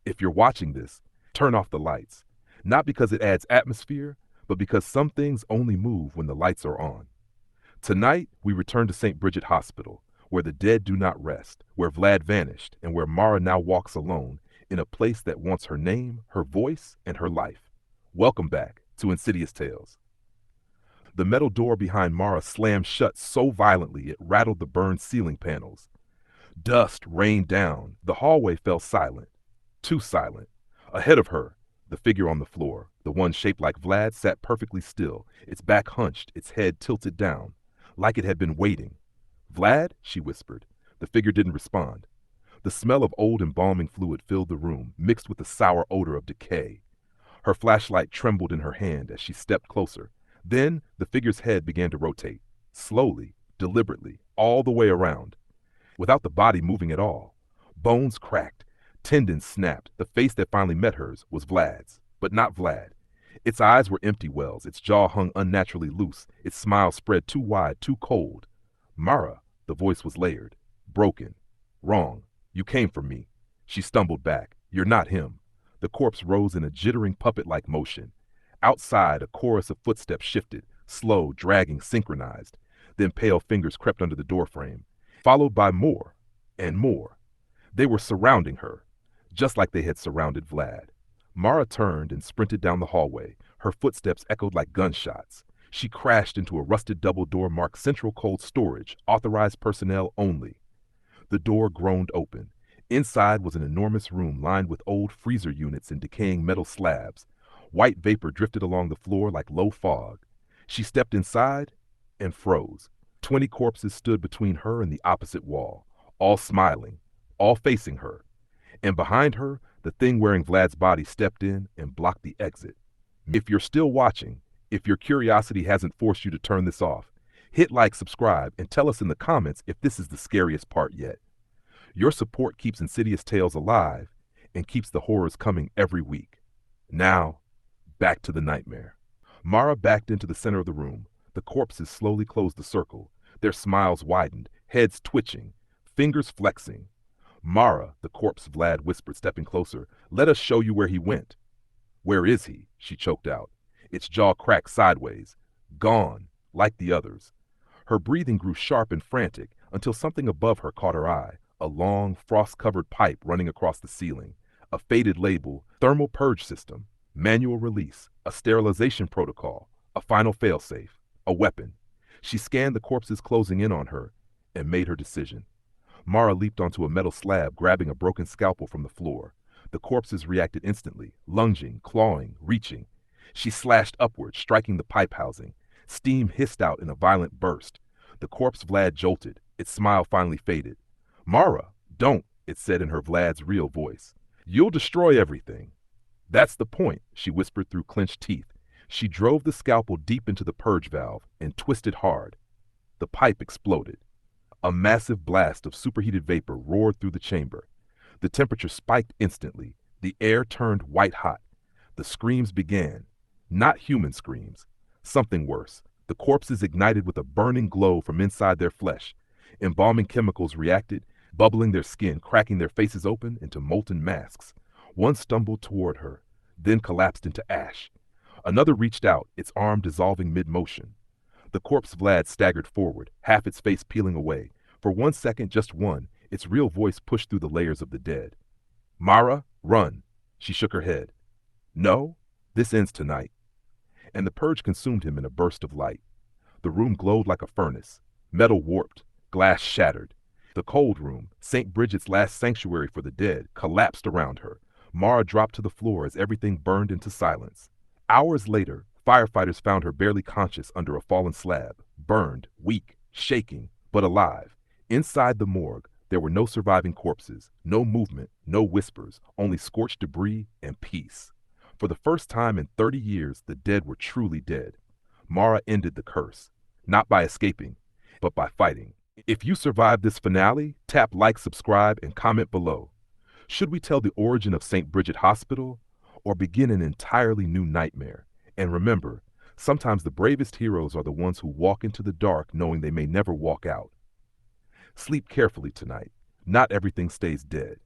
If you're watching this, turn off the lights. Not because it adds atmosphere, but because some things only move when the lights are on. Tonight, we return to St. Bridget Hospital, where the dead do not rest, where Vlad vanished, and where Mara now walks alone in a place that wants her name, her voice, and her life. Welcome back to Insidious Tales. The metal door behind Mara slammed shut so violently it rattled the burned ceiling panels. Dust rained down. The hallway fell silent. Too silent. Ahead of her, the figure on the floor, the one shaped like Vlad, sat perfectly still, its back hunched, its head tilted down, like it had been waiting. "Vlad?" she whispered. The figure didn't respond. The smell of old embalming fluid filled the room, mixed with the sour odor of decay. Her flashlight trembled in her hand as she stepped closer. Then the figure's head began to rotate, slowly, deliberately, all the way around, without the body moving at all. Bones cracked, tendons snapped. The face that finally met hers was Vlad's, but not Vlad. Its eyes were empty wells, its jaw hung unnaturally loose, its smile spread too wide, too cold. "Mara," the voice was layered, broken, wrong. "You came for me." She stumbled back. "You're not him." The corpse rose in a jittering puppet-like motion. Outside, a chorus of footsteps shifted, slow, dragging, synchronized. Then pale fingers crept under the doorframe, followed by more and more. They were surrounding her, just like they had surrounded Vlad. Mara turned and sprinted down the hallway. Her footsteps echoed like gunshots. She crashed into a rusted double door marked Central Cold Storage, authorized personnel only. The door groaned open. Inside was an enormous room lined with old freezer units and decaying metal slabs. White vapor drifted along the floor like low fog. She stepped inside and froze. 20 corpses stood between her and the opposite wall, all smiling, all facing her. And behind her, the thing wearing Vlad's body stepped in and blocked the exit. If you're still watching, if your curiosity hasn't forced you to turn this off, hit like, subscribe, and tell us in the comments if this is the scariest part yet. Your support keeps Insidious Tales alive and keeps the horrors coming every week. Now, back to the nightmare. Mara backed into the center of the room. The corpses slowly closed the circle, their smiles widened, heads twitching, fingers flexing. "Mara," the corpse Vlad whispered, stepping closer, "let us show you where he went." "Where is he?" she choked out. Its jaw cracked sideways. Gone, like the others. Her breathing grew sharp and frantic until something above her caught her eye, a long, frost-covered pipe running across the ceiling, a faded label, thermal purge system, manual release, a sterilization protocol, a final failsafe, a weapon. She scanned the corpses closing in on her and made her decision. Mara leaped onto a metal slab, grabbing a broken scalpel from the floor. The corpses reacted instantly, lunging, clawing, reaching. She slashed upward, striking the pipe housing. Steam hissed out in a violent burst. The corpse Vlad jolted. Its smile finally faded. "Mara, don't," it said in her Vlad's real voice. "You'll destroy everything." "That's the point," she whispered through clenched teeth. She drove the scalpel deep into the purge valve and twisted hard. The pipe exploded. A massive blast of superheated vapor roared through the chamber. The temperature spiked instantly. The air turned white hot. The screams began. Not human screams. Something worse. The corpses ignited with a burning glow from inside their flesh. Embalming chemicals reacted, bubbling their skin, cracking their faces open into molten masks. One stumbled toward her, then collapsed into ash. Another reached out, its arm dissolving mid-motion. The corpse Vlad staggered forward, half its face peeling away. For 1 second, just one, its real voice pushed through the layers of the dead. "Mara, run." She shook her head. "No, this ends tonight." And the purge consumed him in a burst of light. The room glowed like a furnace. Metal warped, glass shattered. The cold room, St. Bridget's last sanctuary for the dead, collapsed around her. Mara dropped to the floor as everything burned into silence. Hours later, firefighters found her barely conscious under a fallen slab, burned, weak, shaking, but alive. Inside the morgue, there were no surviving corpses, no movement, no whispers, only scorched debris and peace. For the first time in 30 years, the dead were truly dead. Mara ended the curse, not by escaping, but by fighting. If you survived this finale, tap like, subscribe, and comment below. Should we tell the origin of St. Bridget Hospital, or begin an entirely new nightmare? And remember, sometimes the bravest heroes are the ones who walk into the dark knowing they may never walk out. Sleep carefully tonight. Not everything stays dead.